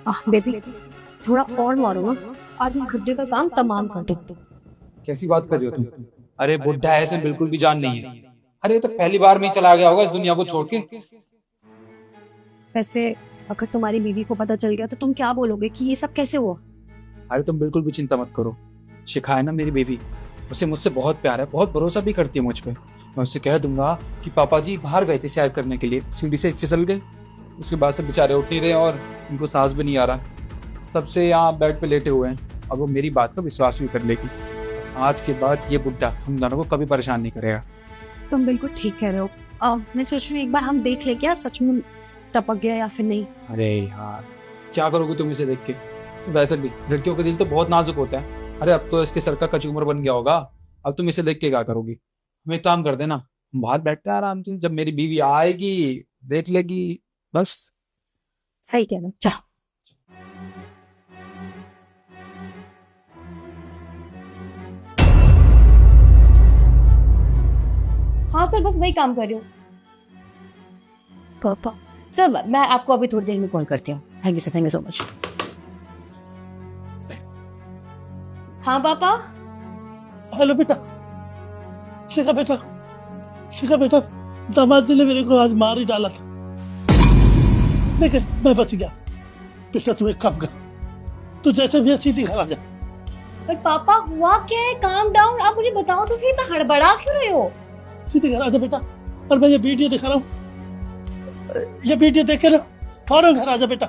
Baby थोड़ा और मारो ना, आज इस गड्ढे का काम तमाम कर दो। कैसी बात कर रही हो तुम? अरे बुढ़ा है, ऐसे बिल्कुल भी जान नहीं है। अरे ये तो पहली बार में ही चला गया होगा इस दुनिया को छोड़ के। वैसे अगर तुम्हारी बीवी को पता चल गया तो तुम क्या बोलोगे कि ये सब कैसे हुआ? अरे तुम बिल्कुल भी चिंता मत करो। शिखा है ना मेरी बेबी, उसे मुझसे बहुत प्यार है, बहुत भरोसा भी करती है मुझ पे। मैं उससे कह दूंगा कि पापा जी बाहर गए थे सैर करने के लिए, सीढ़ी से फिसल गए। उसके बाद से बेचारे उठ नहीं रहे और उनको सांस भी नहीं आ रहा। तब से यहाँ बेड पे लेटे हुए हैं। अब वो मेरी बात का विश्वास भी कर लेगी। आज के बाद ये बुड्ढा हम दोनों को कभी परेशान नहीं करेगा। तुम बिल्कुल ठीक कह रहे हो। मैं सोच रही हूँ एक बार हम देख ले क्या सच में टपक गया या फिर नहीं। अरे यार क्या करोगे तुम इसे देख के? वैसे भी लड़कियों का दिल तो बहुत नाजुक होता है। अरे अब तो इसके सर का कचूमर बन गया होगा। अब तुम इसे देख के क्या करोगी? हम एक काम कर देना, हम बाहर बैठते हैं आराम से, जब मेरी बीवी आएगी देख लेगी, बस। सही कह रहे हो, चलो। हाँ सर, बस वही काम कर रही हूँ। पापा सर मैं आपको अभी थोड़ी देर में कॉल करती हूँ। Thank you sir, thank you so much. हाँ पापा। हेलो बेटा, शिखा बेटा, शिखा बेटा, दामाद जी ने मेरे को आज मार ही डाला था, लेकिन मैं बच गया। बेटा तू एक काम कर, तू जैसे भी सीधी घर आ जा। पर पापा हुआ क्या है? काम डाउन, आप मुझे बताओ तो सही, इतना हड़बड़ा क्यों रहे हो? सीधी घर आ जा बेटा। और मैं ये वीडियो दिखा रहा हूँ, ये वीडियो देख के ना फौरन घर आ जा बेटा।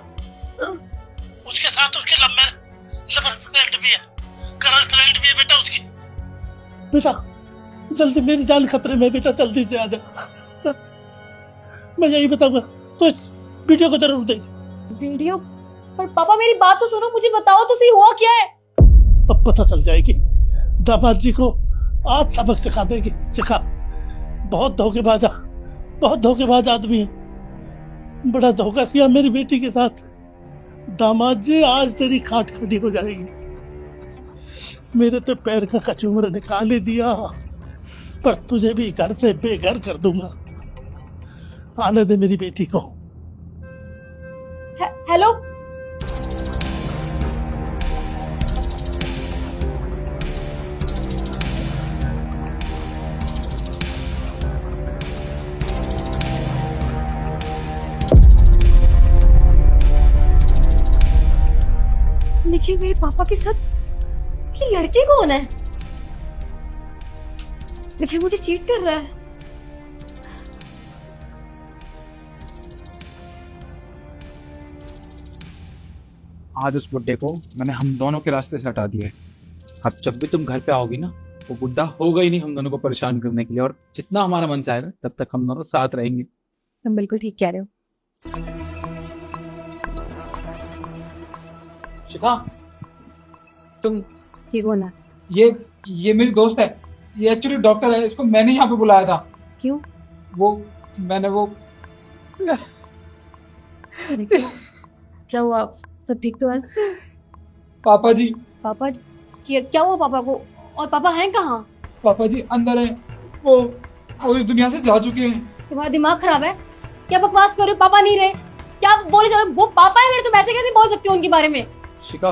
उसके साथ उसके लवर फ्रेंड भी है, करंट फ्रेंड भी है बेटा उसकी। बेटा जल्दी, मेरी जान खतरे में बेटा, जल्दी से आ जा। मैं यही बताऊंगा तो इस वीडियो को जरूर देख। वीडियो? पर पापा मेरी बात तो सुनो, मुझे बताओ तो सही हुआ क्या है? तब पता चल जाएगी। दामाद जी को आज सबक सिखा देगी। सिखा, बहुत धोखेबाज आदमी है, बड़ा धोखा किया मेरी बेटी के साथ। दामाद जी आज तेरी खाट खड़ी हो जाएगी। मेरे तो पैर का कचूमर निकाल ही दिया, पर तुझे भी घर से बेघर कर दूंगा। आने दे मेरी बेटी को। हेलो। देखिए मेरे पापा के साथ ये लड़के कौन है? देखिए मुझे चीट कर रहा है। आज उस बुड्ढे को मैंने हम दोनों के रास्ते से हटा दिया है। अब जब भी तुम घर पे आओगी ना, वो बुड्ढा होगा ही नहीं हम दोनों को परेशान करने के लिए, और जितना हमारा मन चाहेगा तब तक हम दोनों साथ रहेंगे। तुम बिल्कुल ठीक कह रहे हो। शिखा, तुम ये कौन है? ये मेरी दोस्त है। ये एक्चुअली डॉक्टर है, इसको मैंने यहाँ पे बुलाया था। क्यों? मैंने वो क्या हुआ? सब ठीक तो है? पापा जी। पापा क्या हुआ पापा को? और पापा हैं कहाँ? पापा जी अंदर है। वो इस दुनिया से जा चुके हैं। तुम्हारा दिमाग खराब है क्या? बकवास कर रहे हो? पापा नहीं रहे क्या? आप बोले जा रहे हो वो पापा है मेरे, तुम ऐसे कैसे बोल सकती हो उनके बारे में? शिखा,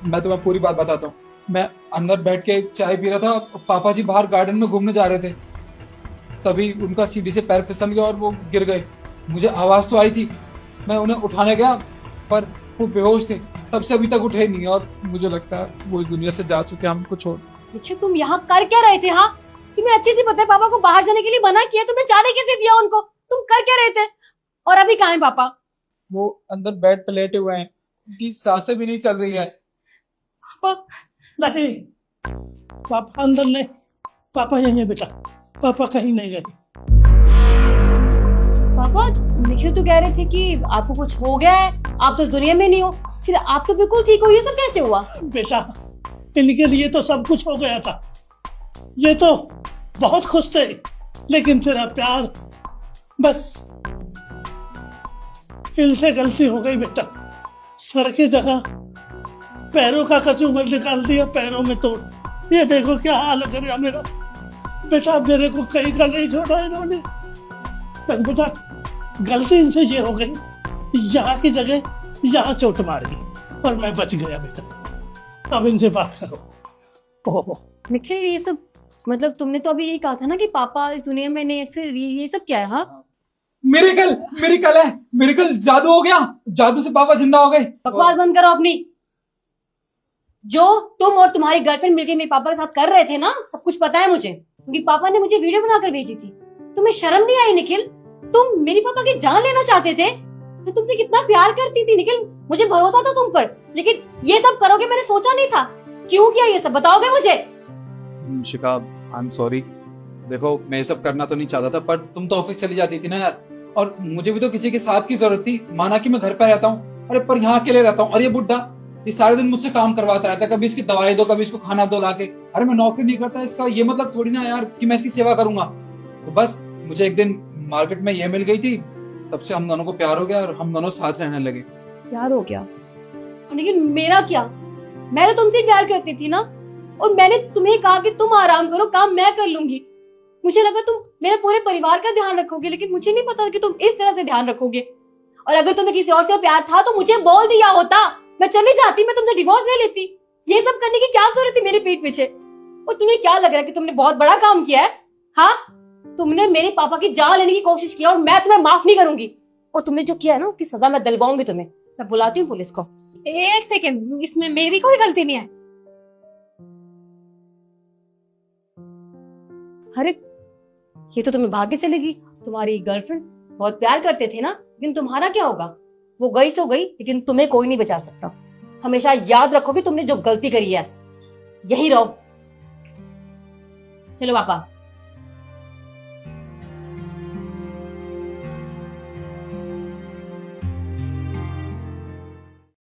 मैं तुम्हें पूरी बात बताता हूँ। मैं अंदर बैठ के चाय पी रहा था, पापा जी बाहर गार्डन में घूमने जा रहे थे, तभी उनका सीढ़ी से पैर फिसल गया और वो गिर गए। मुझे आवाज तो आई थी, मैं उन्हें उठाने गया पर वो बेहोश थे। तब से अभी तक उठे नहीं, और मुझे लगता है वो इस दुनिया से जा चुके हैं हमको छोड़। देखिए तुम यहाँ कर क्या रहे थे? हाँ तुम्हें अच्छे से पता है पापा को बाहर जाने के लिए मना किया, तुमने जाने कैसे दिया उनको? तुम कर क्या रहे थे? और अभी कहाँ है पापा? वो अंदर बेड पे लेटे हुए हैं, उनकी सांसें भी नहीं चल रही है। नहीं, पापा अंदर नहीं, पापा यहीं है बेटा, पापा कहीं नहीं गए। पापा निखिल तो कह रहे थे कि आपको कुछ हो गया है, आप तो इस दुनिया में नहीं हो, फिर आप तो बिल्कुल ठीक हो, ये सब कैसे हुआ? बेटा इनके लिए तो सब कुछ हो गया था, ये तो बहुत खुश थे, लेकिन तेरा प्यार, बस इनसे गलती हो गई बेटा। सर की जगह पैरों का कचूमर निकाल दिया, पैरों में तोड़। ये देखो क्या हाल कर रहा मेरा बेटा, मेरे को कहीं का नहीं छोड़ा इन्होंने। बस बेटा गलती इनसे ये हो गई, यहाँ की जगह यहाँ चोट मार गई। और मैं बच गया बेटा। अब इनसे बात करो। ओहो, निखिल ये सब मतलब तुमने तो अभी यही कहा था ना कि पापा इस दुनिया में नहीं है, फिर ये सब क्या है? हाँ मेरे कल है, मेरे कल जादू हो गया, जादू से पापा जिंदा हो गए। बकवास बंद करो अपनी। जो तुम और तुम्हारी गर्लफ्रेंड मिलकर मेरे पापा के साथ कर रहे थे ना, सब कुछ पता है मुझे, क्योंकि पापा ने मुझे वीडियो बनाकर भेजी थी। तुम्हें शर्म नहीं आई निखिल? तुम मेरे पापा की जान लेना चाहते थे। मैं तुमसे कितना प्यार करती थी निखिल, मुझे भरोसा था तुम पर, लेकिन ये सब करोगे मैंने सोचा नहीं था। क्यों किया ये सब, बताओगे मुझे? शिखा, आई एम सॉरी। देखो, मैं ये सब करना तो नहीं चाहता था, पर तुम तो ऑफिस चली जाती थी ना यार, और मुझे भी तो किसी के साथ की जरूरत थी। माना कि मैं घर पे रहता हूँ, अरे पर यहाँ अकेले रहता हूँ, और ये बुड्ढा ये सारे दिन मुझसे काम करवाता रहता है, कभी इसकी दवाई दो, कभी इसको खाना दो लाके। अरे मैं नौकरी नहीं करता, इसका ये मतलब थोड़ी ना यार कि मैं इसकी सेवा करूंगा। तो बस मुझे एक दिन मार्केट में ये मिल गई थी, तब से हम दोनों को प्यार हो गया और हम दोनों साथ रहने लगे। प्यार हो गया? लेकिन मेरा क्या? मैं तो तुमसे प्यार करती थी ना, और मैंने तुम्हें कहा कि तुम आराम करो, काम मैं कर लूंगी। मुझे लगा तुम मेरे पूरे परिवार का ध्यान रखोगे, लेकिन मुझे नहीं पता कि तुम इस तरह से ध्यान रखोगे। और अगर तुम्हें किसी और से प्यार था तो मुझे बोल दिया होता, मैं चली जाती, मैं तुमसे डिवोर्स ले लेती। ये सब करने की क्या जरूरत थी मेरे पीठ पीछे? और तुम्हें क्या लग रहा है कि तुमने बहुत बड़ा काम किया है? हाँ, तुमने मेरे पापा की जान लेने की कोशिश की और मैं तुम्हें माफ नहीं करूंगी। और तुमने जो किया है ना, उसकी सजा मैं दिलवाऊंगी तुम्हें। मैं बुलाती हूँ पुलिस को। एक सेकेंड, इसमें मेरी कोई गलती नहीं है। अरे ये तो तुम्हें भाग्य चलेगी, तुम्हारी गर्लफ्रेंड बहुत प्यार करते थे ना, लेकिन तुम्हारा क्या होगा? वो गई सो गई, लेकिन तुम्हें कोई नहीं बचा सकता। हमेशा याद रखो कि तुमने जो गलती करी है। यही रहो। चलो पापा।